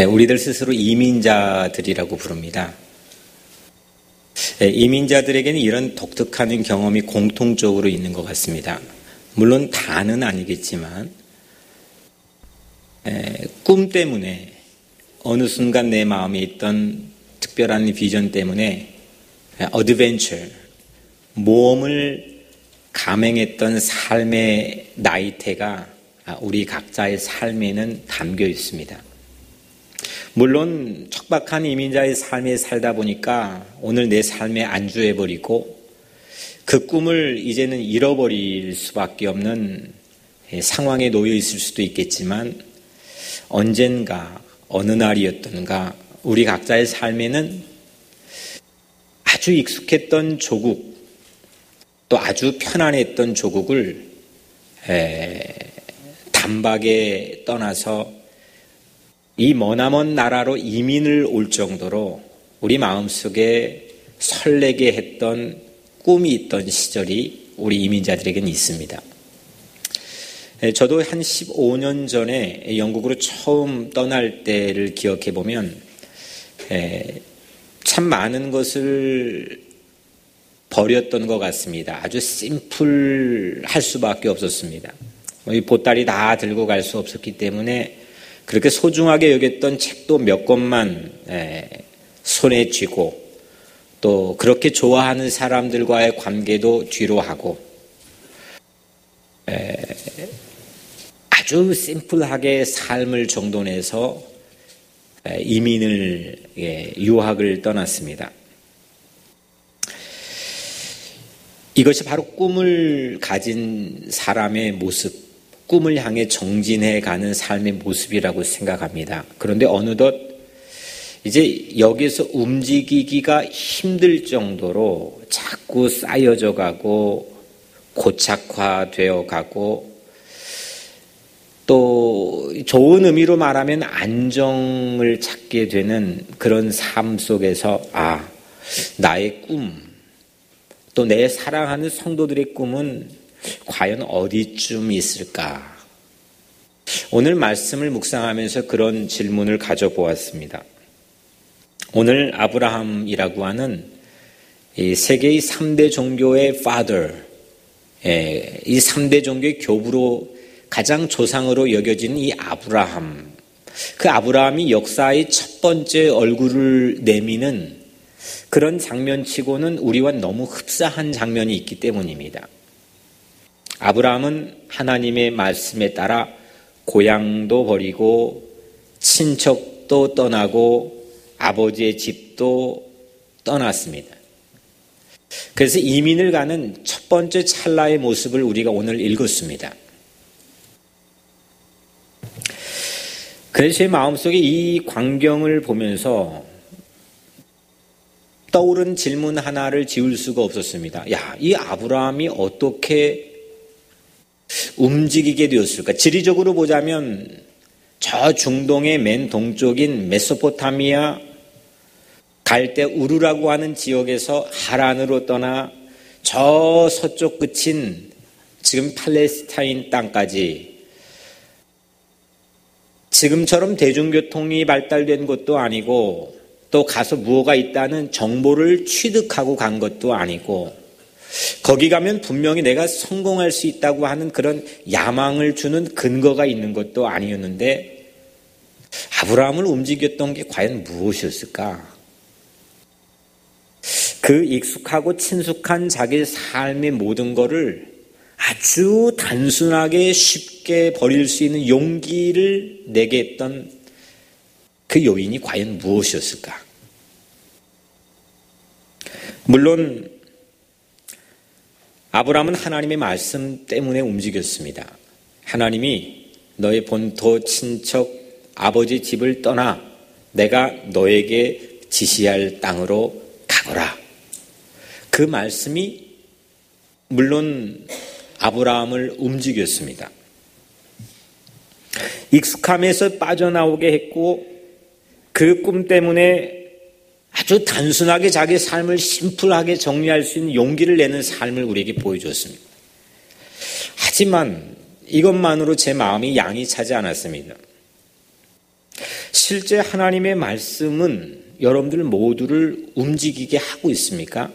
우리들 스스로 이민자들이라고 부릅니다. 이민자들에게는 이런 독특한 경험이 공통적으로 있는 것 같습니다. 물론 다는 아니겠지만 꿈 때문에 어느 순간 내 마음에 있던 특별한 비전 때문에 어드벤처, 모험을 감행했던 삶의 나이테가 우리 각자의 삶에는 담겨 있습니다. 물론 척박한 이민자의 삶에 살다 보니까 오늘 내 삶에 안주해버리고 그 꿈을 이제는 잃어버릴 수밖에 없는 상황에 놓여 있을 수도 있겠지만 언젠가 어느 날이었던가 우리 각자의 삶에는 아주 익숙했던 조국, 또 아주 편안했던 조국을 단박에 떠나서 이 머나먼 나라로 이민을 올 정도로 우리 마음속에 설레게 했던 꿈이 있던 시절이 우리 이민자들에게는 있습니다. 저도 한 15년 전에 영국으로 처음 떠날 때를 기억해 보면 참 많은 것을 버렸던 것 같습니다. 아주 심플할 수밖에 없었습니다. 이 보따리 다 들고 갈 수 없었기 때문에 그렇게 소중하게 여겼던 책도 몇 권만 손에 쥐고 또 그렇게 좋아하는 사람들과의 관계도 뒤로 하고 아주 심플하게 삶을 정돈해서 이민을 유학을 떠났습니다. 이것이 바로 꿈을 가진 사람의 모습, 꿈을 향해 정진해 가는 삶의 모습이라고 생각합니다. 그런데 어느덧 이제 여기서 움직이기가 힘들 정도로 자꾸 쌓여져 가고 고착화되어 가고 또 좋은 의미로 말하면 안정을 찾게 되는 그런 삶 속에서 나의 꿈, 또 내 사랑하는 성도들의 꿈은 과연 어디쯤 있을까? 오늘 말씀을 묵상하면서 그런 질문을 가져보았습니다. 오늘 아브라함이라고 하는 이 세계의 3대 종교의 father, 이 3대 종교의 교부로 가장 조상으로 여겨지는 이 아브라함, 그 아브라함이 역사의 첫 번째 얼굴을 내미는 그런 장면치고는 우리와 너무 흡사한 장면이 있기 때문입니다. 아브라함은 하나님의 말씀에 따라 고향도 버리고 친척도 떠나고 아버지의 집도 떠났습니다. 그래서 이민을 가는 첫 번째 찰나의 모습을 우리가 오늘 읽었습니다. 그래서 제 마음속에 이 광경을 보면서 떠오른 질문 하나를 지울 수가 없었습니다. 이 아브라함이 어떻게 움직이게 되었을까? 지리적으로 보자면 저 중동의 맨 동쪽인 메소포타미아 갈대 우르라고 하는 지역에서 하란으로 떠나 저 서쪽 끝인 지금 팔레스타인 땅까지 지금처럼 대중교통이 발달된 것도 아니고 또 가서 무엇가 있다는 정보를 취득하고 간 것도 아니고 거기 가면 분명히 내가 성공할 수 있다고 하는 그런 야망을 주는 근거가 있는 것도 아니었는데 아브라함을 움직였던 게 과연 무엇이었을까? 그 익숙하고 친숙한 자기 삶의 모든 것을 아주 단순하게 쉽게 버릴 수 있는 용기를 내게 했던 그 요인이 과연 무엇이었을까? 물론 아브라함은 하나님의 말씀 때문에 움직였습니다. 하나님이 너의 본토 친척 아버지 집을 떠나 내가 너에게 지시할 땅으로 가거라. 그 말씀이 물론 아브라함을 움직였습니다. 익숙함에서 빠져나오게 했고 그 꿈 때문에 아주 단순하게 자기 삶을 심플하게 정리할 수 있는 용기를 내는 삶을 우리에게 보여줬습니다. 하지만 이것만으로 제 마음이 양이 차지 않았습니다. 실제 하나님의 말씀은 여러분들 모두를 움직이게 하고 있습니까?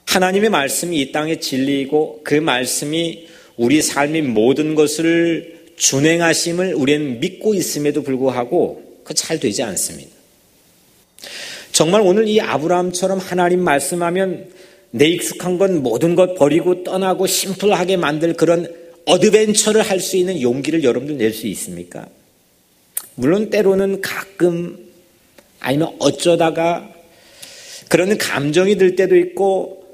하나님의 말씀이 이 땅의 진리이고 그 말씀이 우리 삶의 모든 것을 준행하심을 우리는 믿고 있음에도 불구하고 그 잘 되지 않습니다. 정말 오늘 이 아브라함처럼 하나님 말씀하면 내 익숙한 건 모든 것 버리고 떠나고 심플하게 만들 그런 어드벤처를 할 수 있는 용기를 여러분들 낼 수 있습니까? 물론 때로는 가끔 아니면 어쩌다가 그런 감정이 들 때도 있고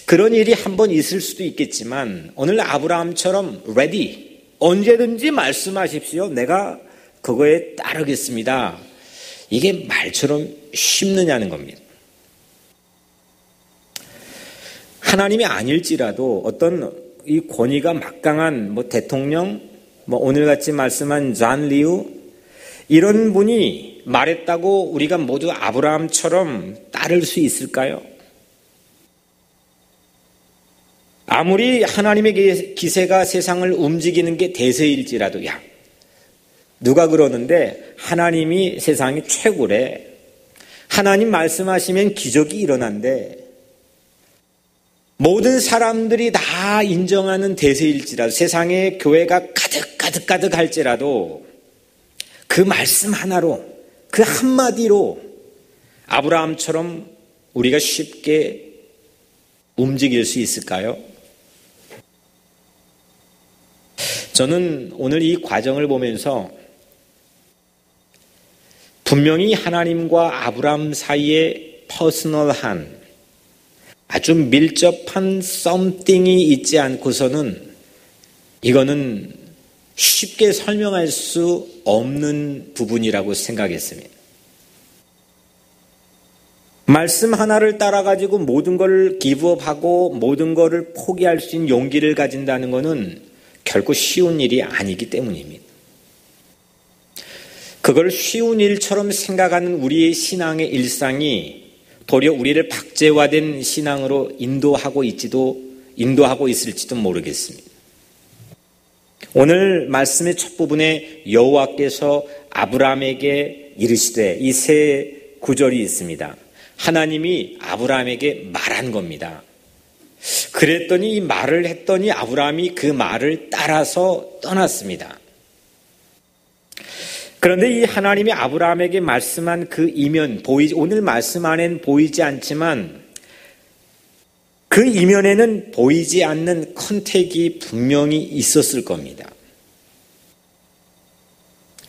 그런 일이 한번 있을 수도 있겠지만 오늘 아브라함처럼 ready, 언제든지 말씀하십시오. 내가 그거에 따르겠습니다. 이게 말처럼 쉽느냐는 겁니다. 하나님이 아닐지라도 어떤 이 권위가 막강한 대통령, 오늘같이 말씀한 잔 리우 이런 분이 말했다고 우리가 모두 아브라함처럼 따를 수 있을까요? 아무리 하나님의 기세가 세상을 움직이는 게 대세일지라도 누가 그러는데 하나님이 세상이 최고래. 하나님 말씀하시면 기적이 일어난대. 모든 사람들이 다 인정하는 대세일지라도 세상에 교회가 가득 할지라도 그 말씀 하나로 그 한마디로 아브라함처럼 우리가 쉽게 움직일 수 있을까요? 저는 오늘 이 과정을 보면서 분명히 하나님과 아브라함 사이에 퍼스널한 아주 밀접한 썸띵이 있지 않고서는 이거는 쉽게 설명할 수 없는 부분이라고 생각했습니다. 말씀 하나를 따라가지고 모든 걸 기브업하고 모든 것을 포기할 수 있는 용기를 가진다는 것은 결코 쉬운 일이 아니기 때문입니다. 그걸 쉬운 일처럼 생각하는 우리의 신앙의 일상이 도리어 우리를 박제화된 신앙으로 인도하고 있을지도 모르겠습니다. 오늘 말씀의 첫 부분에 여호와께서 아브라함에게 이르시되 이 세 구절이 있습니다. 하나님이 아브라함에게 말한 겁니다. 그랬더니 이 말을 했더니 아브라함이 그 말을 따라서 떠났습니다. 그런데 이 하나님이 아브라함에게 말씀한 그 이면, 오늘 말씀 안에는 보이지 않지만 그 이면에는 보이지 않는 컨택이 분명히 있었을 겁니다.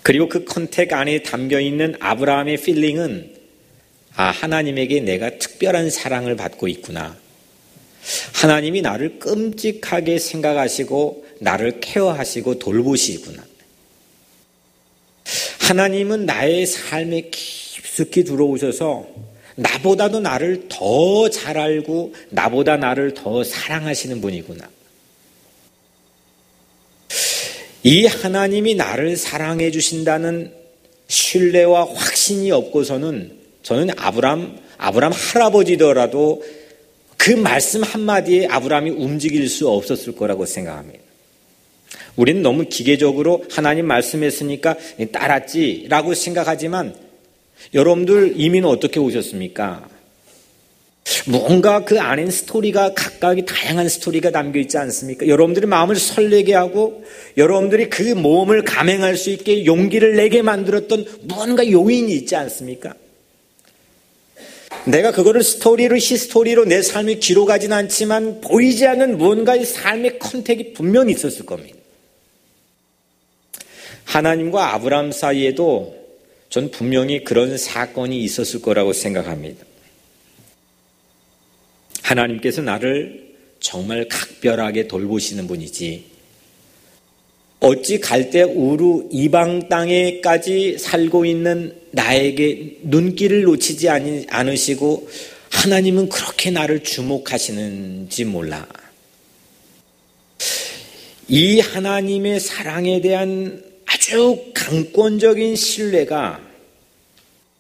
그리고 그 컨택 안에 담겨있는 아브라함의 필링은 하나님에게 내가 특별한 사랑을 받고 있구나. 하나님이 나를 끔찍하게 생각하시고 나를 케어하시고 돌보시구나. 하나님은 나의 삶에 깊숙이 들어오셔서 나보다도 나를 더 잘 알고 나보다 나를 더 사랑하시는 분이구나. 이 하나님이 나를 사랑해 주신다는 신뢰와 확신이 없고서는 저는 아브라함 할아버지더라도 그 말씀 한마디에 아브라함이 움직일 수 없었을 거라고 생각합니다. 우리는 너무 기계적으로 하나님 말씀했으니까 따랐지라고 생각하지만 여러분들 이민은 어떻게 오셨습니까? 뭔가 그 안엔 스토리가 각각의 다양한 스토리가 담겨있지 않습니까? 여러분들의 마음을 설레게 하고 여러분들이 그 모험을 감행할 수 있게 용기를 내게 만들었던 무언가 요인이 있지 않습니까? 내가 그거를 히스토리로 내 삶에 기록하진 않지만 보이지 않는 무언가의 삶의 컨택이 분명히 있었을 겁니다. 하나님과 아브라함 사이에도 전 분명히 그런 사건이 있었을 거라고 생각합니다. 하나님께서 나를 정말 각별하게 돌보시는 분이지 어찌 갈대 우루 이방 땅에까지 살고 있는 나에게 눈길을 놓치지 않으시고 하나님은 그렇게 나를 주목하시는지 몰라. 이 하나님의 사랑에 대한 아주 강권적인 신뢰가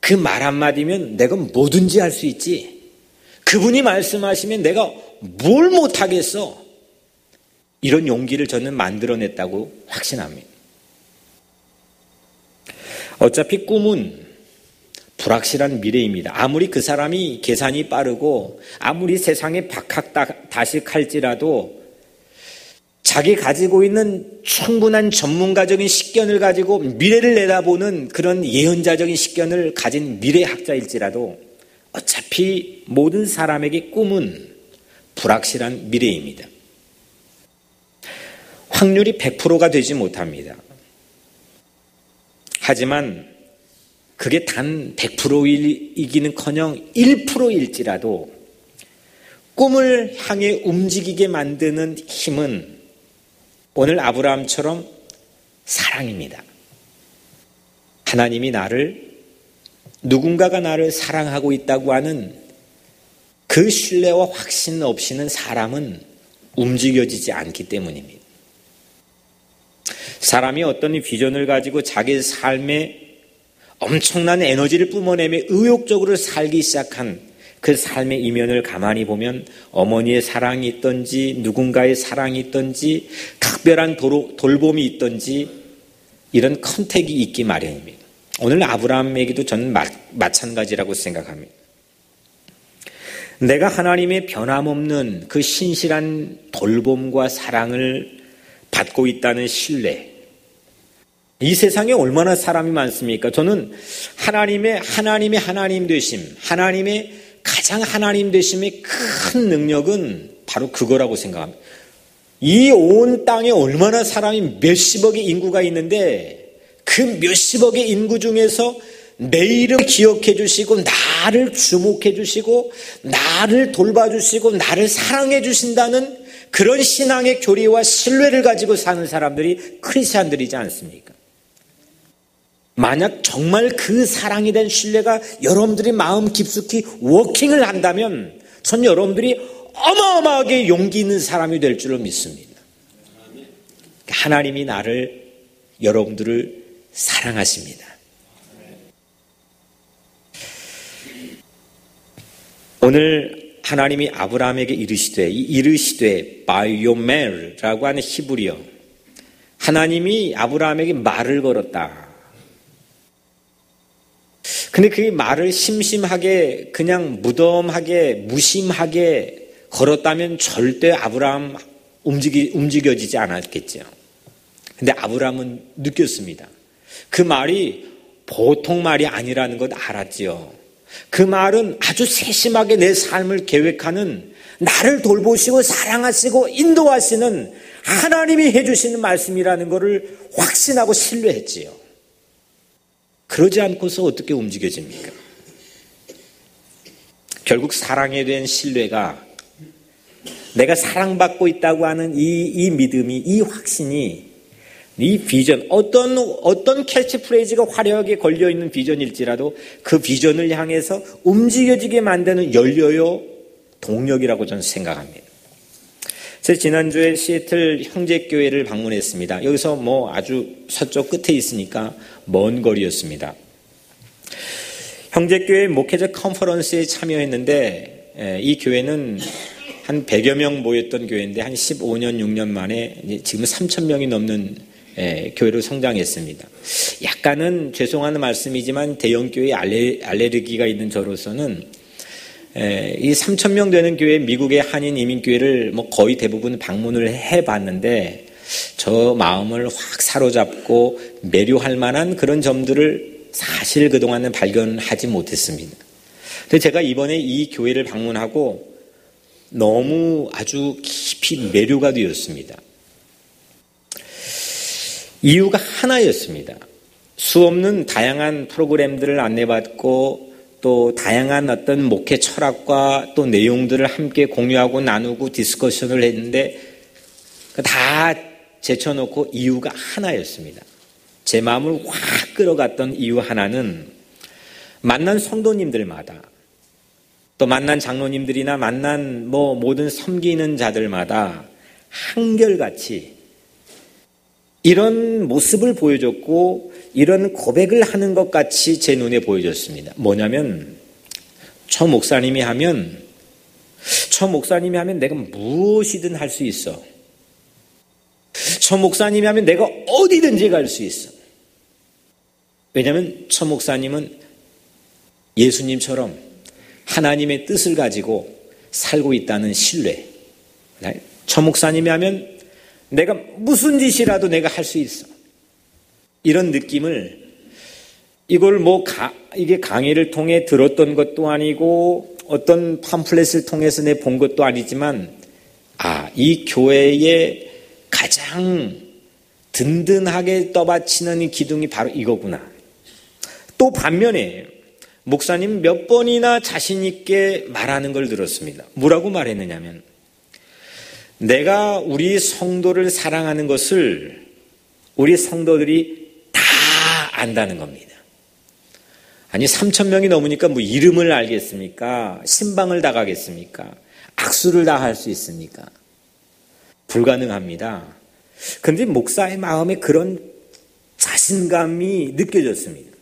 그 말 한마디면 내가 뭐든지 할 수 있지. 그분이 말씀하시면 내가 뭘 못하겠어. 이런 용기를 저는 만들어냈다고 확신합니다. 어차피 꿈은 불확실한 미래입니다. 아무리 그 사람이 계산이 빠르고 아무리 세상에 박학다식할지라도 자기 가지고 있는 충분한 전문가적인 식견을 가지고 미래를 내다보는 그런 예언자적인 식견을 가진 미래학자일지라도 어차피 모든 사람에게 꿈은 불확실한 미래입니다. 확률이 100%가 되지 못합니다. 하지만 그게 단 100%이기는커녕 1%일지라도 꿈을 향해 움직이게 만드는 힘은 오늘 아브라함처럼 사랑입니다. 하나님이 누군가가 나를 사랑하고 있다고 하는 그 신뢰와 확신 없이는 사람은 움직여지지 않기 때문입니다. 사람이 어떤 비전을 가지고 자기 삶에 엄청난 에너지를 뿜어내며 의욕적으로 살기 시작한 그 삶의 이면을 가만히 보면 어머니의 사랑이 있던지 누군가의 사랑이 있던지 각별한 돌봄이 있던지 이런 컨택이 있기 마련입니다. 오늘 아브라함에게도 저는 마찬가지라고 생각합니다. 내가 하나님의 변함없는 그 신실한 돌봄과 사랑을 받고 있다는 신뢰. 이 세상에 얼마나 사람이 많습니까? 저는 하나님의 하나님 되심, 하나님의 가장 하나님 되심의 큰 능력은 바로 그거라고 생각합니다. 이 온 땅에 얼마나 사람이 몇십억의 인구가 있는데 그 몇십억의 인구 중에서 내 이름 기억해 주시고 나를 주목해 주시고 나를 돌봐주시고 나를 사랑해 주신다는 그런 신앙의 교리와 신뢰를 가지고 사는 사람들이 크리스찬들이지 않습니까? 만약 정말 그 사랑에 대한 신뢰가 여러분들이 마음 깊숙이 워킹을 한다면 전 여러분들이 어마어마하게 용기 있는 사람이 될 줄로 믿습니다. 하나님이 여러분들을 사랑하십니다. 오늘 하나님이 아브라함에게 이르시되 바이오멜라고 하는 히브리어, 하나님이 아브라함에게 말을 걸었다. 근데 그 말을 심심하게 그냥 무덤하게 무심하게 걸었다면 절대 아브라함 움직여지지 않았겠죠. 근데 아브라함은 느꼈습니다. 그 말이 보통 말이 아니라는 것 알았지요. 그 말은 아주 세심하게 내 삶을 계획하는, 나를 돌보시고 사랑하시고 인도하시는 하나님이 해주시는 말씀이라는 것을 확신하고 신뢰했지요. 그러지 않고서 어떻게 움직여집니까? 결국 사랑에 대한 신뢰가, 내가 사랑받고 있다고 하는 이 믿음이, 이 확신이, 이 비전, 어떤 캐치프레이즈가 화려하게 걸려있는 비전일지라도 그 비전을 향해서 움직여지게 만드는 연료요, 동력이라고 저는 생각합니다. 제가 지난주에 시애틀 형제교회를 방문했습니다. 여기서 아주 서쪽 끝에 있으니까 먼 거리였습니다. 형제교회 목회자 컨퍼런스에 참여했는데 이 교회는 한 100여 명 모였던 교회인데 한 15년, 6년 만에 지금 3,000명이 넘는 교회로 성장했습니다. 약간은 죄송한 말씀이지만 대형교회에 알레르기가 있는 저로서는 이 3,000명 되는 교회, 미국의 한인 이민교회를 거의 대부분 방문을 해봤는데 저 마음을 확 사로잡고 매료할 만한 그런 점들을 사실 그동안은 발견하지 못했습니다. 근데 제가 이번에 이 교회를 방문하고 너무 아주 깊이 매료가 되었습니다. 이유가 하나였습니다. 수없는 다양한 프로그램들을 안내받고 또 다양한 어떤 목회 철학과 또 내용들을 함께 공유하고 나누고 디스커션을 했는데 다 제쳐놓고 이유가 하나였습니다. 제 마음을 확 끌어갔던 이유 하나는 만난 성도님들마다 또 만난 장로님들이나 만난 모든 섬기는 자들마다 한결같이 이런 모습을 보여줬고 이런 고백을 하는 것 같이 제 눈에 보여졌습니다. 뭐냐면 저 목사님이 하면 내가 무엇이든 할 수 있어. 저 목사님이 하면 내가 어디든지 갈 수 있어. 왜냐하면 처 목사님은 예수님처럼 하나님의 뜻을 가지고 살고 있다는 신뢰. 처 목사님이 하면 내가 무슨 짓이라도 내가 할 수 있어. 이런 느낌을 이걸 이게 강의를 통해 들었던 것도 아니고 어떤 팜플렛을 통해서 내 본 것도 아니지만 이 교회의 가장 든든하게 떠받치는 이 기둥이 바로 이거구나. 또 반면에 목사님 몇 번이나 자신 있게 말하는 걸 들었습니다. 뭐라고 말했느냐면 내가 우리 성도를 사랑하는 것을 우리 성도들이 다 안다는 겁니다. 아니 3,000명이 넘으니까 뭐 이름을 알겠습니까? 신방을 다 가겠습니까? 악수를 다 할 수 있습니까? 불가능합니다. 그런데 목사의 마음에 그런 자신감이 느껴졌습니다.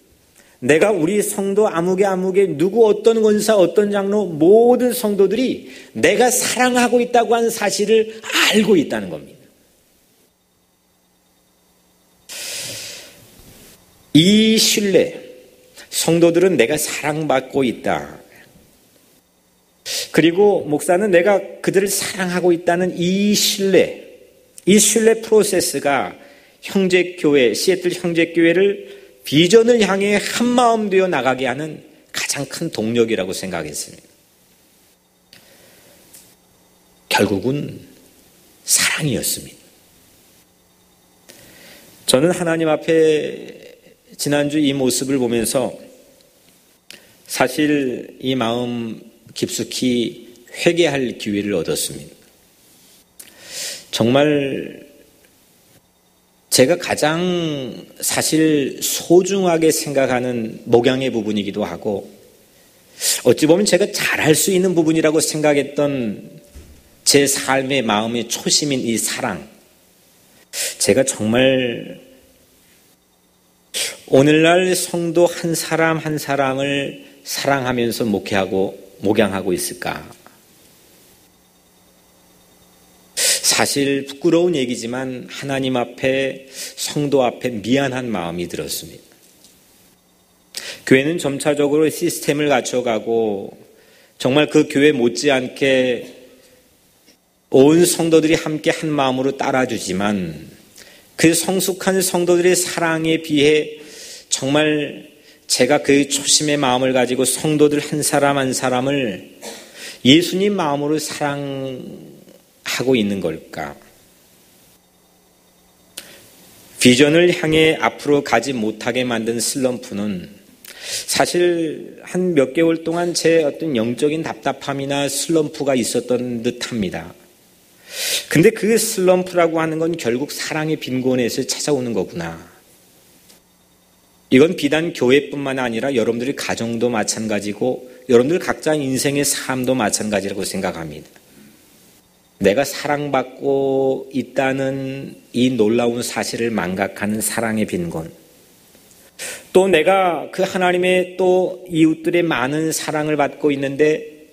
내가 우리 성도 아무개 누구 어떤 권사 어떤 장로 모든 성도들이 내가 사랑하고 있다고 하는 사실을 알고 있다는 겁니다. 이 신뢰, 성도들은 내가 사랑받고 있다. 그리고 목사는 내가 그들을 사랑하고 있다는 이 신뢰 프로세스가 형제교회, 시애틀 형제교회를 비전을 향해 한마음 되어 나가게 하는 가장 큰 동력이라고 생각했습니다. 결국은 사랑이었습니다. 저는 하나님 앞에 지난주 이 모습을 보면서 사실 이 마음 깊숙이 회개할 기회를 얻었습니다. 정말 제가 가장 사실 소중하게 생각하는 목양의 부분이기도 하고 어찌 보면 제가 잘할 수 있는 부분이라고 생각했던 제 삶의 마음의 초심인 이 사랑. 제가 정말 오늘날 성도 한 사람 한 사람을 사랑하면서 목양하고 있을까? 사실 부끄러운 얘기지만 하나님 앞에 성도 앞에 미안한 마음이 들었습니다. 교회는 점차적으로 시스템을 갖춰가고 정말 그 교회 못지않게 온 성도들이 함께 한 마음으로 따라주지만 그 성숙한 성도들의 사랑에 비해 정말 제가 그 초심의 마음을 가지고 성도들 한 사람 한 사람을 예수님 마음으로 사랑하고 있는 걸까? 비전을 향해 앞으로 가지 못하게 만든 슬럼프는 사실 한 몇 개월 동안 제 어떤 영적인 답답함이나 슬럼프가 있었던 듯합니다. 근데 그 슬럼프라고 하는 건 결국 사랑의 빈곤에서 찾아오는 거구나. 이건 비단 교회뿐만 아니라 여러분들의 가정도 마찬가지고 여러분들 각자 인생의 삶도 마찬가지라고 생각합니다. 내가 사랑받고 있다는 이 놀라운 사실을 망각하는 사랑의 빈곤, 또 내가 그 하나님의 또 이웃들의 많은 사랑을 받고 있는데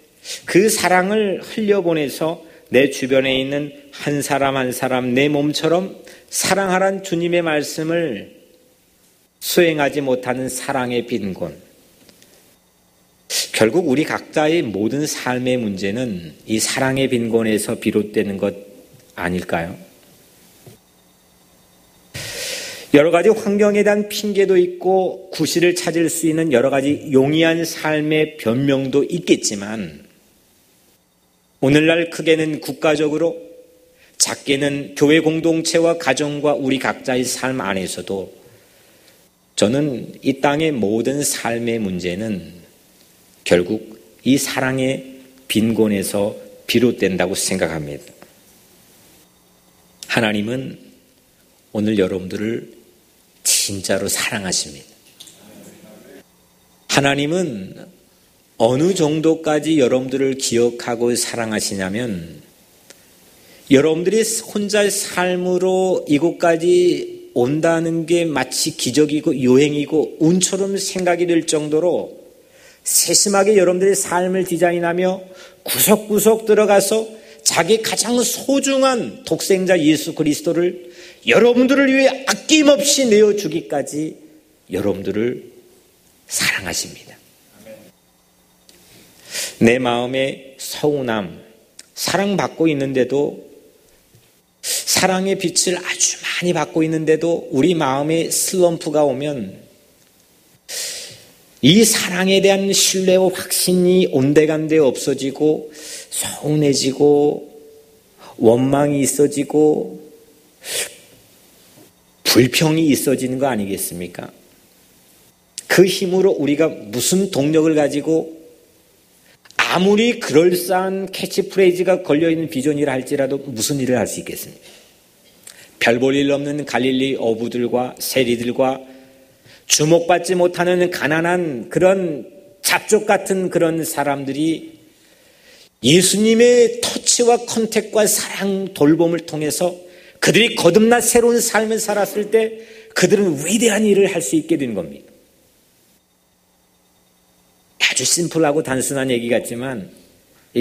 그 사랑을 흘려보내서 내 주변에 있는 한 사람 한 사람 내 몸처럼 사랑하란 주님의 말씀을 수행하지 못하는 사랑의 빈곤. 결국 우리 각자의 모든 삶의 문제는 이 사랑의 빈곤에서 비롯되는 것 아닐까요? 여러 가지 환경에 대한 핑계도 있고 구실을 찾을 수 있는 여러 가지 용이한 삶의 변명도 있겠지만 오늘날 크게는 국가적으로 작게는 교회 공동체와 가정과 우리 각자의 삶 안에서도 저는 이 땅의 모든 삶의 문제는 결국 이 사랑의 빈곤에서 비롯된다고 생각합니다. 하나님은 오늘 여러분들을 진짜로 사랑하십니다. 하나님은 어느 정도까지 여러분들을 기억하고 사랑하시냐면 여러분들이 혼자의 삶으로 이곳까지 온다는 게 마치 기적이고 요행이고 운처럼 생각이 될 정도로 세심하게 여러분들의 삶을 디자인하며 구석구석 들어가서 자기 가장 소중한 독생자 예수 그리스도를 여러분들을 위해 아낌없이 내어주기까지 여러분들을 사랑하십니다. 내 마음의 서운함, 사랑받고 있는데도, 사랑의 빛을 아주 많이 받고 있는데도 우리 마음에 슬럼프가 오면 이 사랑에 대한 신뢰와 확신이 온데간데 없어지고 서운해지고 원망이 있어지고 불평이 있어지는 거 아니겠습니까? 그 힘으로 우리가 무슨 동력을 가지고 아무리 그럴싸한 캐치프레이즈가 걸려있는 비전이라 할지라도 무슨 일을 할 수 있겠습니까? 별 볼 일 없는 갈릴리 어부들과 세리들과 주목받지 못하는 가난한 그런 잡족 같은 그런 사람들이 예수님의 터치와 컨택과 사랑 돌봄을 통해서 그들이 거듭나 새로운 삶을 살았을 때 그들은 위대한 일을 할 수 있게 된 겁니다. 아주 심플하고 단순한 얘기 같지만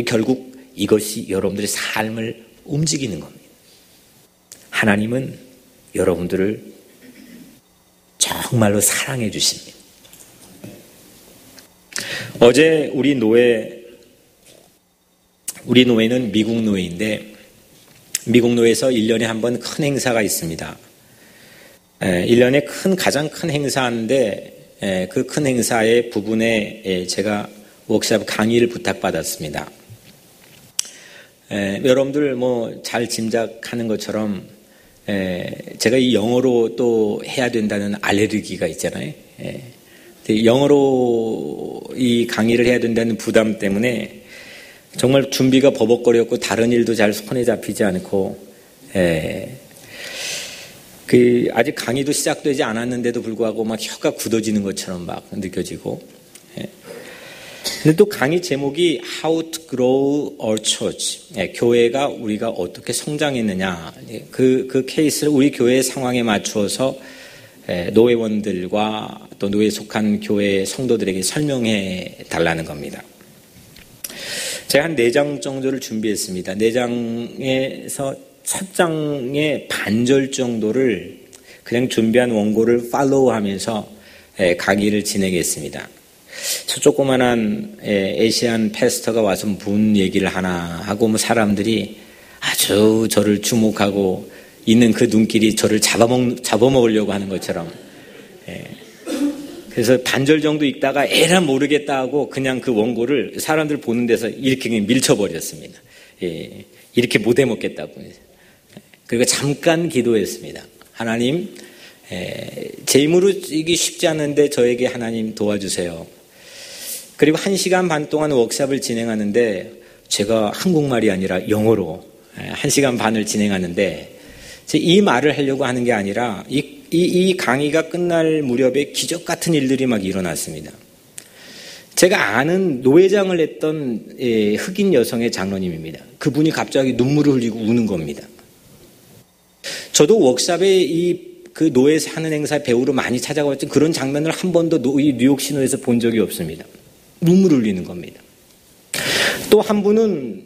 결국 이것이 여러분들의 삶을 움직이는 겁니다. 하나님은 여러분들을 정말로 사랑해 주십니다. 어제 우리 노회는 미국 노회인데 미국 노회에서 1년에 한 번 큰 행사가 있습니다. 1년에 가장 큰 행사인데 그 큰 행사의 부분에 제가 워크숍 강의를 부탁받았습니다. 여러분들 잘 짐작하는 것처럼 제가 이 영어로 또 해야 된다는 알레르기가 있잖아요. 영어로 이 강의를 해야 된다는 부담 때문에 정말 준비가 버벅거렸고 다른 일도 잘 손에 잡히지 않고 아직 강의도 시작되지 않았는데도 불구하고 막 혀가 굳어지는 것처럼 막 느껴지고. 근데 또 강의 제목이 How to Grow Our Church. 교회가 우리가 어떻게 성장했느냐. 그 케이스를 우리 교회의 상황에 맞추어서 노회원들과 또 노회에 속한 교회 성도들에게 설명해 달라는 겁니다. 제가 한 4장 정도를 준비했습니다. 4장에서 첫 장의 반절 정도를 그냥 준비한 원고를 팔로우하면서 강의를 진행했습니다. 저 조그만한 에시안 패스터가 와서 문 얘기를 하나 하고 사람들이 아주 저를 주목하고 있는 그 눈길이 저를 잡아먹으려고 하는 것처럼 그래서 반절 정도 읽다가 에라 모르겠다 하고 그냥 그 원고를 사람들 보는 데서 이렇게 밀쳐버렸습니다. 이렇게 못 해먹겠다고. 그리고 잠깐 기도했습니다. 하나님, 제 힘으로 이게 쉽지 않은데 저에게 하나님 도와주세요. 그리고 1시간 반 동안 워크숍을 진행하는데 제가 한국말이 아니라 영어로 1시간 반을 진행하는데 이 말을 하려고 하는 게 아니라 이 강의가 끝날 무렵에 기적 같은 일들이 막 일어났습니다. 제가 아는 노회장을 했던 흑인 여성의 장로님입니다. 그분이 갑자기 눈물을 흘리고 우는 겁니다. 저도 워크숍에 그 노회에서 하는 행사 배우로 많이 찾아가봤지만 그런 장면을 한 번도 뉴욕 시노에서 본 적이 없습니다. 눈물을 흘리는 겁니다. 또 한 분은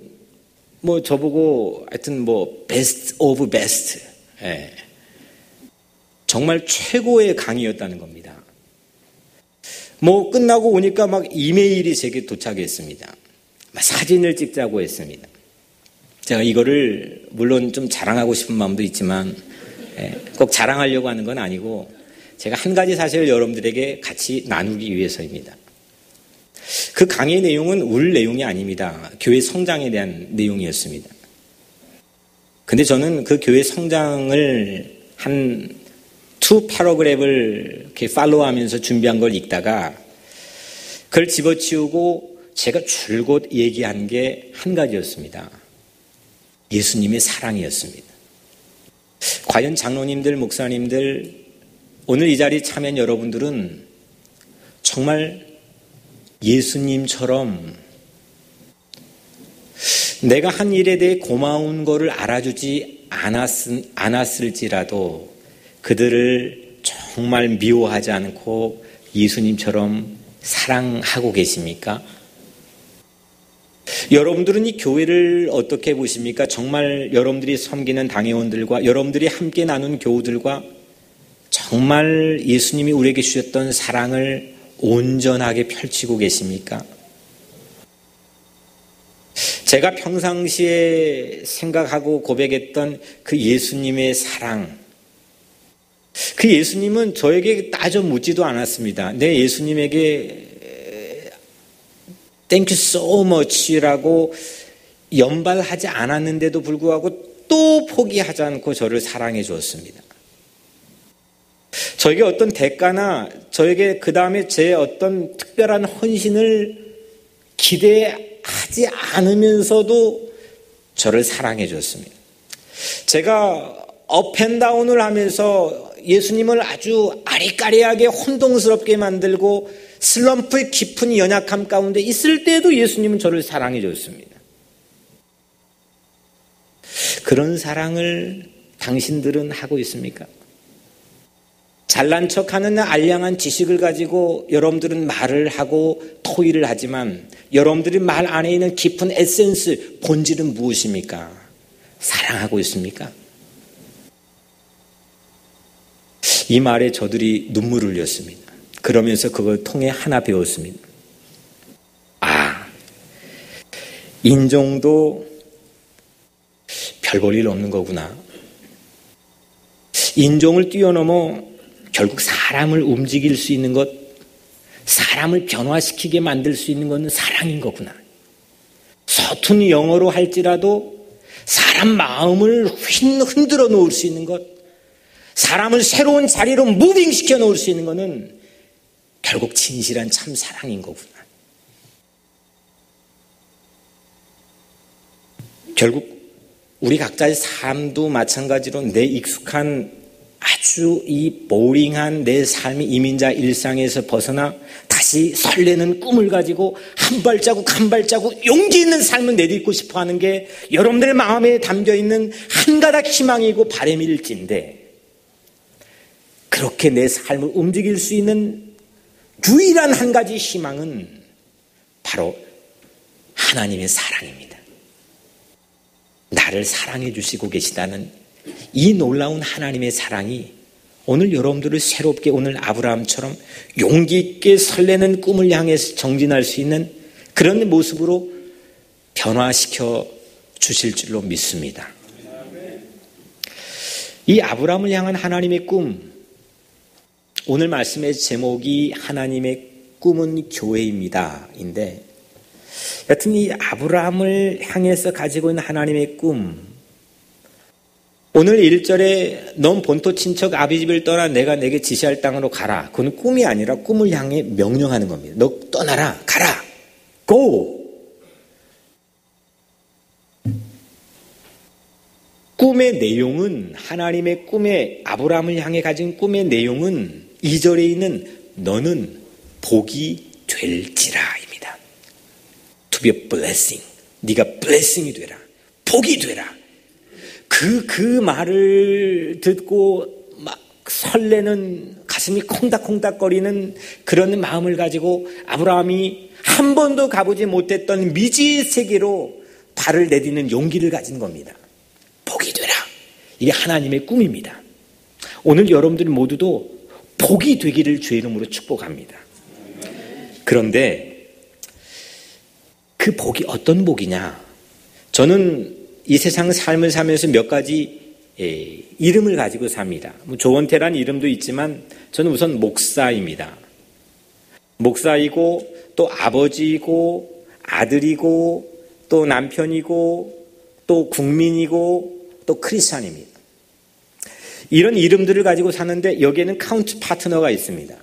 저보고 하여튼 베스트 오브 베스트. 정말 최고의 강의였다는 겁니다. 끝나고 오니까 막 이메일이 제게 도착했습니다. 사진을 찍자고 했습니다. 제가 이거를 물론 좀 자랑하고 싶은 마음도 있지만 꼭 자랑하려고 하는 건 아니고 제가 한 가지 사실을 여러분들에게 같이 나누기 위해서입니다. 그 강의 내용은 울 내용이 아닙니다. 교회 성장에 대한 내용이었습니다. 근데 저는 그 교회 성장을 한 2 파라그래프를 이렇게 팔로우하면서 준비한 걸 읽다가 그걸 집어치우고 제가 줄곧 얘기한 게 한 가지였습니다. 예수님의 사랑이었습니다. 과연 장로님들, 목사님들, 오늘 이 자리에 참여한 여러분들은 정말 예수님처럼 내가 한 일에 대해 고마운 거를 알아주지 않았을지라도 그들을 정말 미워하지 않고 예수님처럼 사랑하고 계십니까? 여러분들은 이 교회를 어떻게 보십니까? 정말 여러분들이 섬기는 당회원들과 여러분들이 함께 나눈 교우들과 정말 예수님이 우리에게 주셨던 사랑을 온전하게 펼치고 계십니까? 제가 평상시에 생각하고 고백했던 그 예수님의 사랑, 그 예수님은 저에게 따져 묻지도 않았습니다. 내 예수님에게 Thank you so much라고 연발하지 않았는데도 불구하고 또 포기하지 않고 저를 사랑해 주었습니다. 저에게 어떤 대가나 저에게 그 다음에 제 어떤 특별한 헌신을 기대하지 않으면서도 저를 사랑해 줬습니다. 제가 업앤다운을 하면서 예수님을 아주 아리까리하게 혼동스럽게 만들고 슬럼프의 깊은 연약함 가운데 있을 때도 예수님은 저를 사랑해 줬습니다. 그런 사랑을 당신들은 하고 있습니까? 잘난 척하는 알량한 지식을 가지고 여러분들은 말을 하고 토의를 하지만 여러분들이 말 안에 있는 깊은 에센스, 본질은 무엇입니까? 사랑하고 있습니까? 이 말에 저들이 눈물을 흘렸습니다. 그러면서 그걸 통해 하나 배웠습니다. 아, 인종도 별 볼 일 없는 거구나. 인종을 뛰어넘어 결국 사람을 움직일 수 있는 것, 사람을 변화시키게 만들 수 있는 것은 사랑인 거구나. 서툰 영어로 할지라도 사람 마음을 흔들어 놓을 수 있는 것, 사람을 새로운 자리로 무빙시켜 놓을 수 있는 것은 결국 진실한 참 사랑인 거구나. 결국 우리 각자의 삶도 마찬가지로 내 익숙한 아주 이 보링한 내 삶의 이민자 일상에서 벗어나 다시 설레는 꿈을 가지고 한 발자국 한 발자국 용기 있는 삶을 내딛고 싶어하는 게 여러분들의 마음에 담겨있는 한 가닥 희망이고 바람일진데, 그렇게 내 삶을 움직일 수 있는 유일한 한 가지 희망은 바로 하나님의 사랑입니다. 나를 사랑해 주시고 계시다는 이 놀라운 하나님의 사랑이 오늘 여러분들을 새롭게, 오늘 아브라함처럼 용기 있게 설레는 꿈을 향해서 정진할 수 있는 그런 모습으로 변화시켜 주실 줄로 믿습니다. 이 아브라함을 향한 하나님의 꿈, 오늘 말씀의 제목이 하나님의 꿈은 교회입니다 인데, 여튼 이 아브라함을 향해서 가지고 있는 하나님의 꿈, 오늘 1절에 넌 본토 친척 아비집을 떠나 내가 내게 지시할 땅으로 가라. 그건 꿈이 아니라 꿈을 향해 명령하는 겁니다. 너 떠나라. 가라. Go. 꿈의 내용은, 하나님의 꿈의, 아브라함을 향해 가진 꿈의 내용은 2절에 있는 너는 복이 될지라입니다. To be a blessing. 네가 blessing이 되라. 복이 되라. 그 말을 듣고 막 설레는, 가슴이 콩닥콩닥거리는 그런 마음을 가지고 아브라함이 한 번도 가보지 못했던 미지의 세계로 발을 내딛는 용기를 가진 겁니다. 복이 되라. 이게 하나님의 꿈입니다. 오늘 여러분들 모두도 복이 되기를 주의 이름으로 축복합니다. 그런데 그 복이 어떤 복이냐? 저는 이 세상 삶을 살면서 몇 가지 이름을 가지고 삽니다. 조원태라는 이름도 있지만 저는 우선 목사입니다. 목사이고 또 아버지이고 아들이고 또 남편이고 또 국민이고 또 크리스찬입니다. 이런 이름들을 가지고 사는데 여기에는 카운트 파트너가 있습니다.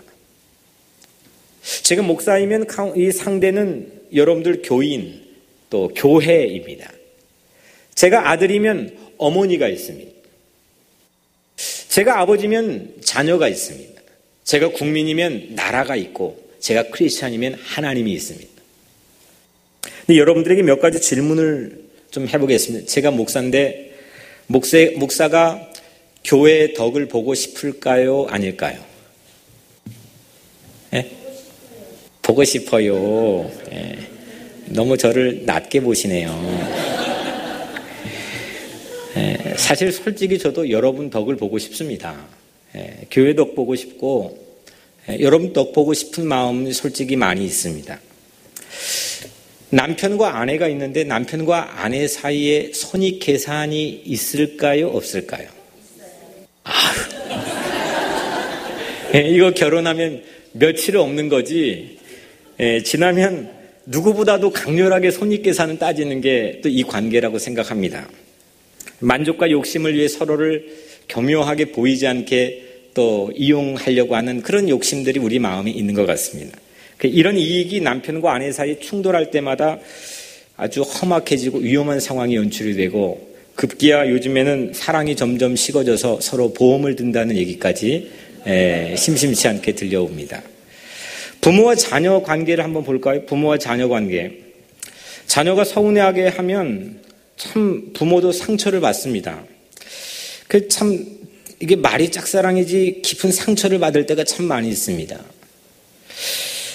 제가 목사이면 이 상대는 여러분들 교인 또 교회입니다. 제가 아들이면 어머니가 있습니다. 제가 아버지면 자녀가 있습니다. 제가 국민이면 나라가 있고 제가 크리스찬이면 하나님이 있습니다. 근데 여러분들에게 몇 가지 질문을 좀 해보겠습니다. 제가 목사인데 목사가 교회의 덕을 보고 싶을까요? 아닐까요? 네? 보고 싶어요. 네. 너무 저를 낮게 보시네요. 사실 솔직히 저도 여러분 덕을 보고 싶습니다. 교회 덕 보고 싶고 여러분 덕 보고 싶은 마음이 솔직히 많이 있습니다. 남편과 아내가 있는데 남편과 아내 사이에 손익 계산이 있을까요? 없을까요? 이거 결혼하면 며칠 없는 거지. 지나면 누구보다도 강렬하게 손익 계산을 따지는 게 또 이 관계라고 생각합니다. 만족과 욕심을 위해 서로를 교묘하게 보이지 않게 또 이용하려고 하는 그런 욕심들이 우리 마음에 있는 것 같습니다. 이런 이익이 남편과 아내 사이에 충돌할 때마다 아주 험악해지고 위험한 상황이 연출이 되고 급기야 요즘에는 사랑이 점점 식어져서 서로 보험을 든다는 얘기까지 심심치 않게 들려옵니다. 부모와 자녀 관계를 한번 볼까요? 부모와 자녀 관계. 자녀가 서운해하게 하면 참 부모도 상처를 받습니다. 참 이게 말이 짝사랑이지 깊은 상처를 받을 때가 참 많이 있습니다.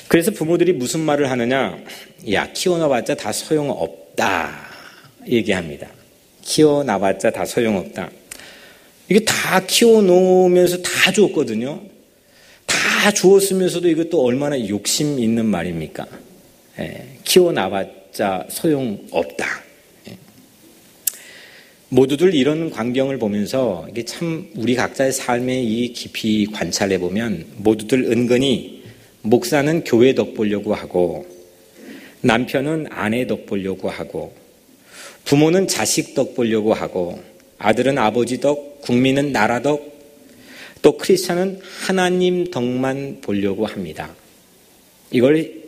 그래서 부모들이 무슨 말을 하느냐? 야, 키워놔봤자 다 소용없다 얘기합니다. 키워놔봤자 다 소용없다. 이게 다 키워놓으면서 다 줬거든요. 다 주었으면서도 이것도 얼마나 욕심 있는 말입니까? 키워놔봤자 소용없다. 모두들 이런 광경을 보면서 이게 참 우리 각자의 삶에 이 깊이 관찰해 보면 모두들 은근히 목사는 교회 덕 보려고 하고 남편은 아내 덕 보려고 하고 부모는 자식 덕 보려고 하고 아들은 아버지 덕, 국민은 나라 덕, 또 크리스찬은 하나님 덕만 보려고 합니다. 이걸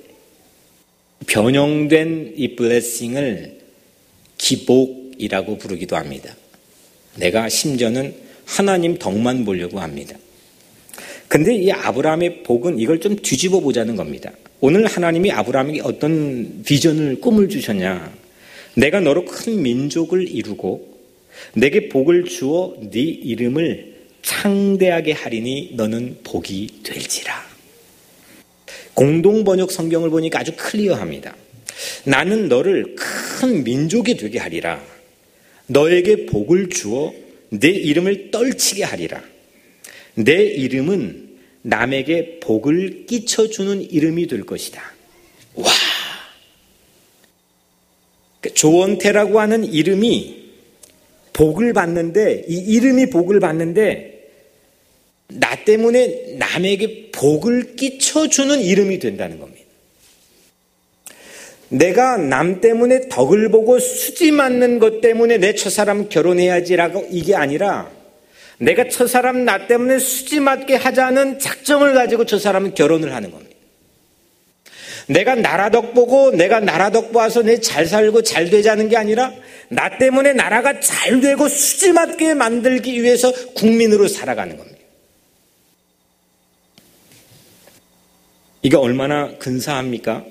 변형된 이 블레싱을 기복이라고 부르기도 합니다. 내가 심지어는 하나님 덕만 보려고 합니다. 근데 이 아브라함의 복은 이걸 좀 뒤집어 보자는 겁니다. 오늘 하나님이 아브라함에게 어떤 비전을, 꿈을 주셨냐? 내가 너로 큰 민족을 이루고 내게 복을 주어 네 이름을 창대하게 하리니 너는 복이 될지라. 공동번역 성경을 보니까 아주 클리어합니다. 나는 너를 큰 민족이 되게 하리라. 너에게 복을 주어 내 이름을 떨치게 하리라. 내 이름은 남에게 복을 끼쳐주는 이름이 될 것이다. 와! 조원태라고 하는 이름이 복을 받는데, 이 이름이 복을 받는데 나 때문에 남에게 복을 끼쳐주는 이름이 된다는 겁니다. 내가 남 때문에 덕을 보고 수지 맞는 것 때문에 내 첫사람 결혼해야지라고 이게 아니라 내가 첫사람 나 때문에 수지 맞게 하자는 작정을 가지고 첫사람은 결혼을 하는 겁니다. 내가 나라 덕 보고 내가 나라 덕 봐서 내 잘 살고 잘 되자는 게 아니라 나 때문에 나라가 잘 되고 수지 맞게 만들기 위해서 국민으로 살아가는 겁니다. 이게 얼마나 근사합니까?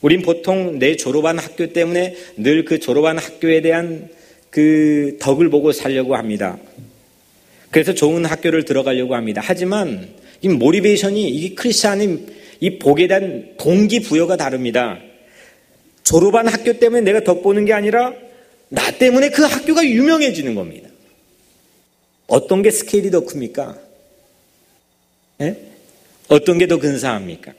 우린 보통 내 졸업한 학교 때문에 늘 그 졸업한 학교에 대한 그 덕을 보고 살려고 합니다. 그래서 좋은 학교를 들어가려고 합니다. 하지만 이 모티베이션이, 이게 크리스찬의 이 복에 대한 동기부여가 다릅니다. 졸업한 학교 때문에 내가 덕 보는 게 아니라 나 때문에 그 학교가 유명해지는 겁니다. 어떤 게 스케일이 더 큽니까? 어떤 게 더 근사합니까?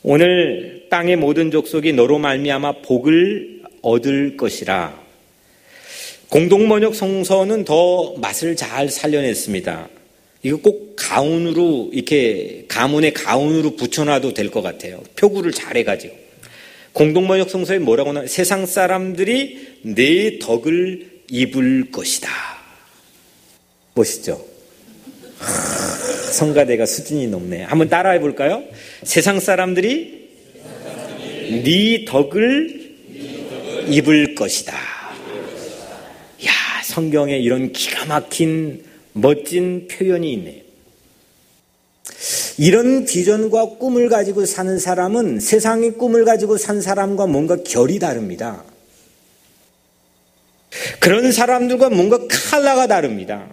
오늘 땅의 모든 족속이 너로 말미암아 복을 얻을 것이라. 공동번역 성서는 더 맛을 잘 살려냈습니다. 이거 꼭 가운으로, 이렇게 가문에 가운으로 붙여놔도 될 것 같아요. 표구를 잘 해가지고. 공동번역 성서에 뭐라고 나와요? 세상 사람들이 내 덕을 입을 것이다. 멋있죠? 성가대가 수준이 높네. 한번 따라해 볼까요? 세상 사람들이 네 덕을 입을 것이다. 야, 성경에 이런 기가 막힌 멋진 표현이 있네요. 이런 비전과 꿈을 가지고 사는 사람은 세상의 꿈을 가지고 산 사람과 뭔가 결이 다릅니다. 그런 사람들과 뭔가 컬러가 다릅니다.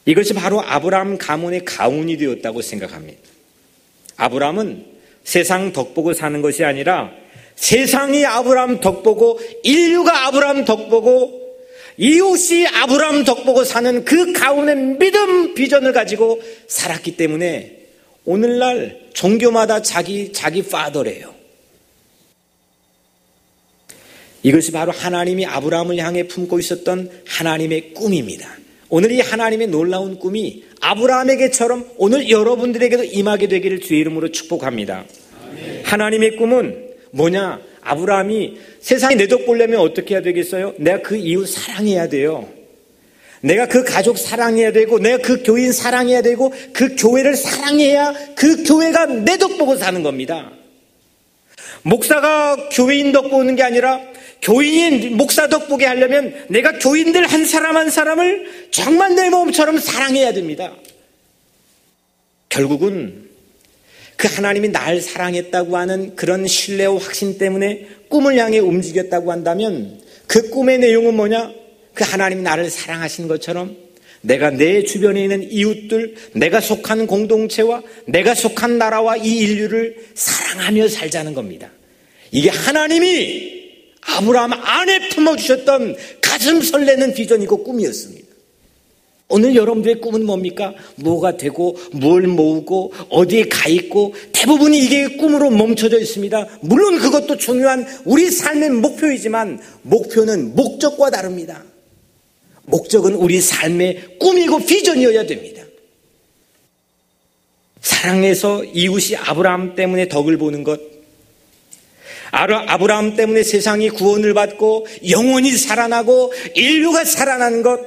이것이 바로 아브라함 가문의 가운이 되었다고 생각합니다. 아브라함은 세상 덕 보고 사는 것이 아니라 세상이 아브라함 덕 보고 인류가 아브라함 덕 보고 이웃이 아브라함 덕보고 사는 그 가운데 믿음 비전을 가지고 살았기 때문에 오늘날 종교마다 자기 파더래요. 이것이 바로 하나님이 아브라함을 향해 품고 있었던 하나님의 꿈입니다. 오늘 이 하나님의 놀라운 꿈이 아브라함에게처럼 오늘 여러분들에게도 임하게 되기를 주의 이름으로 축복합니다. 아멘. 하나님의 꿈은 뭐냐? 아브라함이 세상에 내 덕 보려면 어떻게 해야 되겠어요? 내가 그 이웃 사랑해야 돼요. 내가 그 가족 사랑해야 되고, 내가 그 교인 사랑해야 되고, 그 교회를 사랑해야 그 교회가 내 덕 보고 사는 겁니다. 목사가 교회인 덕 보는 게 아니라 교인이 목사 덕 보게 하려면 내가 교인들 한 사람 한 사람을 정말 내 몸처럼 사랑해야 됩니다. 결국은 그 하나님이 날 사랑했다고 하는 그런 신뢰와 확신 때문에 꿈을 향해 움직였다고 한다면 그 꿈의 내용은 뭐냐? 그 하나님이 나를 사랑하신 것처럼 내가 내 주변에 있는 이웃들, 내가 속한 공동체와 내가 속한 나라와 이 인류를 사랑하며 살자는 겁니다. 이게 하나님이 아브라함 안에 품어주셨던 가슴 설레는 비전이고 꿈이었습니다. 오늘 여러분들의 꿈은 뭡니까? 뭐가 되고 뭘 모으고 어디에 가 있고 대부분이 이게 꿈으로 멈춰져 있습니다. 물론 그것도 중요한 우리 삶의 목표이지만 목표는 목적과 다릅니다. 목적은 우리 삶의 꿈이고 비전이어야 됩니다. 사랑해서 이웃이 아브라함 때문에 덕을 보는 것, 아브라함 때문에 세상이 구원을 받고 영원히 살아나고 인류가 살아나는 것,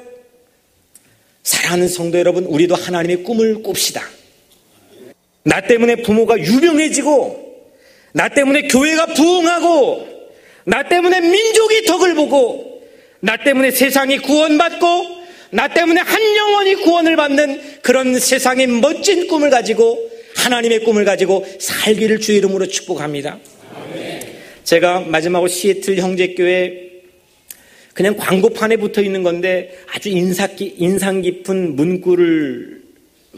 사랑하는 성도 여러분, 우리도 하나님의 꿈을 꿉시다. 나 때문에 부모가 유명해지고, 나 때문에 교회가 부흥하고, 나 때문에 민족이 덕을 보고, 나 때문에 세상이 구원받고, 나 때문에 한 영혼이 구원을 받는 그런 세상의 멋진 꿈을 가지고, 하나님의 꿈을 가지고 살기를 주의 이름으로 축복합니다. 제가 마지막으로 시애틀 형제교회 그냥 광고판에 붙어 있는 건데 아주 인상 깊은 문구를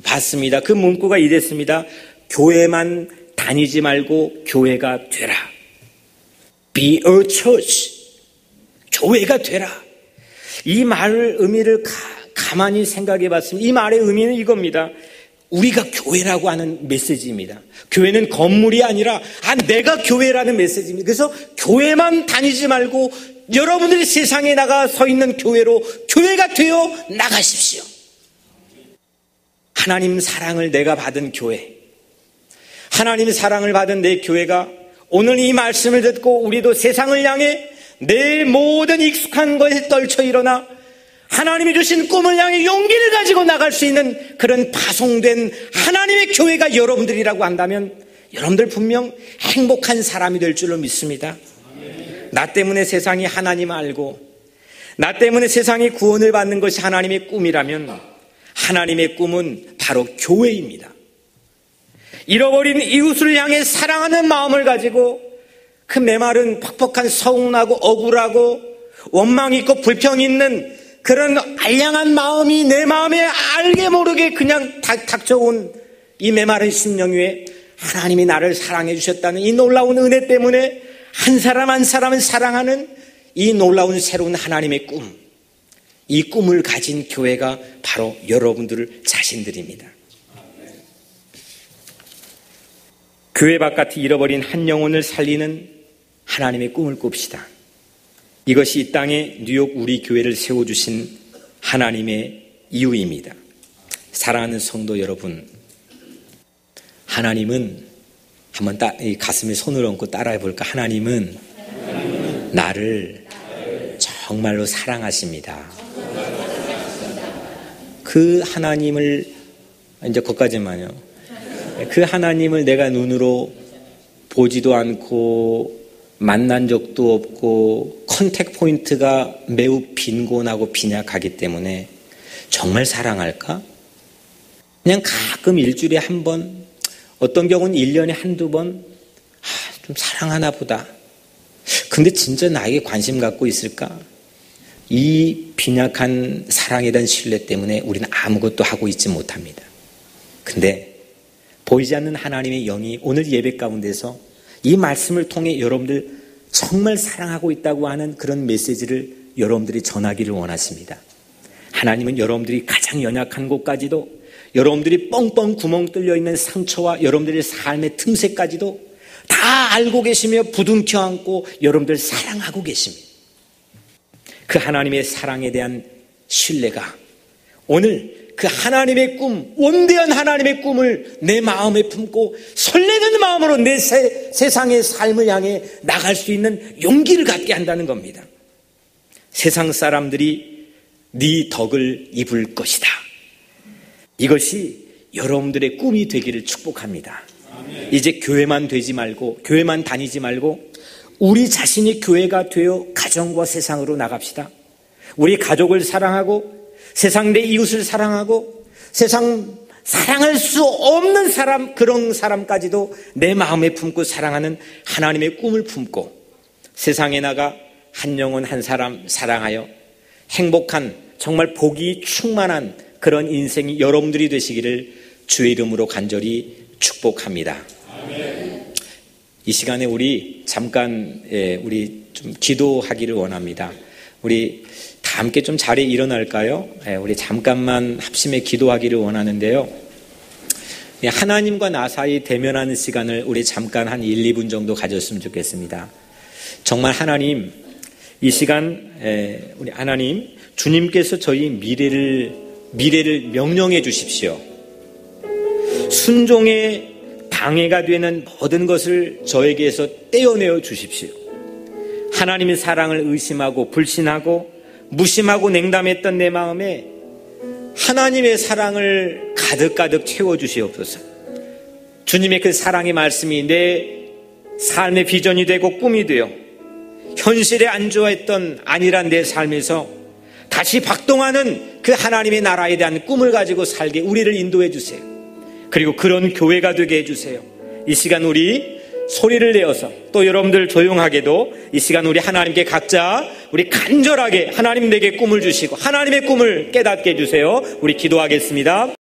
봤습니다. 그 문구가 이랬습니다. 교회만 다니지 말고 교회가 되라. Be a church. 교회가 되라. 이 말 의미를 가만히 생각해 봤습니다. 이 말의 의미는 이겁니다. 우리가 교회라고 하는 메시지입니다. 교회는 건물이 아니라 내가 교회라는 메시지입니다. 그래서 교회만 다니지 말고 여러분들이 세상에 나가 서 있는 교회로 교회가 되어 나가십시오. 하나님 사랑을 내가 받은 교회, 하나님 사랑을 받은 내 교회가 오늘 이 말씀을 듣고 우리도 세상을 향해 내 모든 익숙한 것에 떨쳐 일어나 하나님이 주신 꿈을 향해 용기를 가지고 나갈 수 있는 그런 파송된 하나님의 교회가 여러분들이라고 한다면 여러분들 분명 행복한 사람이 될 줄로 믿습니다. 나 때문에 세상이 하나님 알고 나 때문에 세상이 구원을 받는 것이 하나님의 꿈이라면 하나님의 꿈은 바로 교회입니다. 잃어버린 이웃을 향해 사랑하는 마음을 가지고 그 메마른 퍽퍽한 서운하고 억울하고 원망 있고 불평 있는 그런 알량한 마음이 내 마음에 알게 모르게 그냥 닥쳐온 이 메마른 심령 위에 하나님이 나를 사랑해 주셨다는 이 놀라운 은혜 때문에 한 사람 한 사람을 사랑하는 이 놀라운 새로운 하나님의 꿈, 이 꿈을 가진 교회가 바로 여러분들 자신들입니다. 교회 바깥에 잃어버린 한 영혼을 살리는 하나님의 꿈을 꿉시다. 이것이 이 땅에 뉴욕 우리 교회를 세워주신 하나님의 이유입니다. 사랑하는 성도 여러분, 하나님은 한번 가슴에 손을 얹고 따라해 볼까? 하나님은 나를 정말로 사랑하십니다. 그 하나님을 이제 거기까지만요. 그 하나님을 내가 눈으로 보지도 않고 만난 적도 없고 컨택 포인트가 매우 빈곤하고 빈약하기 때문에 정말 사랑할까? 그냥 가끔 일주일에 한 번, 어떤 경우는 1년에 한두 번, 좀 사랑하나 보다. 근데 진짜 나에게 관심 갖고 있을까? 이 빈약한 사랑에 대한 신뢰 때문에 우리는 아무것도 하고 있지 못합니다. 근데 보이지 않는 하나님의 영이 오늘 예배 가운데서 이 말씀을 통해 여러분들 정말 사랑하고 있다고 하는 그런 메시지를 여러분들이 전하기를 원하십니다. 하나님은 여러분들이 가장 연약한 곳까지도, 여러분들이 뻥뻥 구멍 뚫려 있는 상처와 여러분들의 삶의 틈새까지도 다 알고 계시며 부둥켜 안고 여러분들 사랑하고 계십니다. 그 하나님의 사랑에 대한 신뢰가 오늘 그 하나님의 꿈, 원대한 하나님의 꿈을 내 마음에 품고 설레는 마음으로 내 세상의 삶을 향해 나갈 수 있는 용기를 갖게 한다는 겁니다. 세상 사람들이 네 덕을 입을 것이다. 이것이 여러분들의 꿈이 되기를 축복합니다. 아멘. 이제 교회만 되지 말고, 교회만 다니지 말고 우리 자신이 교회가 되어 가정과 세상으로 나갑시다. 우리 가족을 사랑하고 세상 내 이웃을 사랑하고 세상 사랑할 수 없는 사람, 그런 사람까지도 내 마음에 품고 사랑하는 하나님의 꿈을 품고 세상에 나가 한 영혼 한 사람 사랑하여 행복한, 정말 복이 충만한 그런 인생이 여러분들이 되시기를 주의 이름으로 간절히 축복합니다. 아멘. 이 시간에 우리 잠깐 우리 좀 기도하기를 원합니다. 우리 다 함께 좀 자리에 일어날까요? 우리 잠깐만 합심해 기도하기를 원하는데요. 하나님과 나 사이 대면하는 시간을 우리 잠깐 한 1, 2분 정도 가졌으면 좋겠습니다. 정말 하나님, 이 시간 우리 하나님, 주님께서 저희 미래를 명령해 주십시오. 순종의 방해가 되는 모든 것을 저에게서 떼어내어 주십시오. 하나님의 사랑을 의심하고 불신하고 무심하고 냉담했던 내 마음에 하나님의 사랑을 가득가득 채워주시옵소서. 주님의 그 사랑의 말씀이 내 삶의 비전이 되고 꿈이 되어 현실에 안주했던 안일한 내 삶에서 다시 박동하는 그 하나님의 나라에 대한 꿈을 가지고 살게 우리를 인도해 주세요. 그리고 그런 교회가 되게 해주세요. 이 시간 우리 소리를 내어서 또 여러분들 조용하게도 이 시간 우리 하나님께 각자 우리 간절하게 하나님 내게 꿈을 주시고 하나님의 꿈을 깨닫게 해주세요. 우리 기도하겠습니다.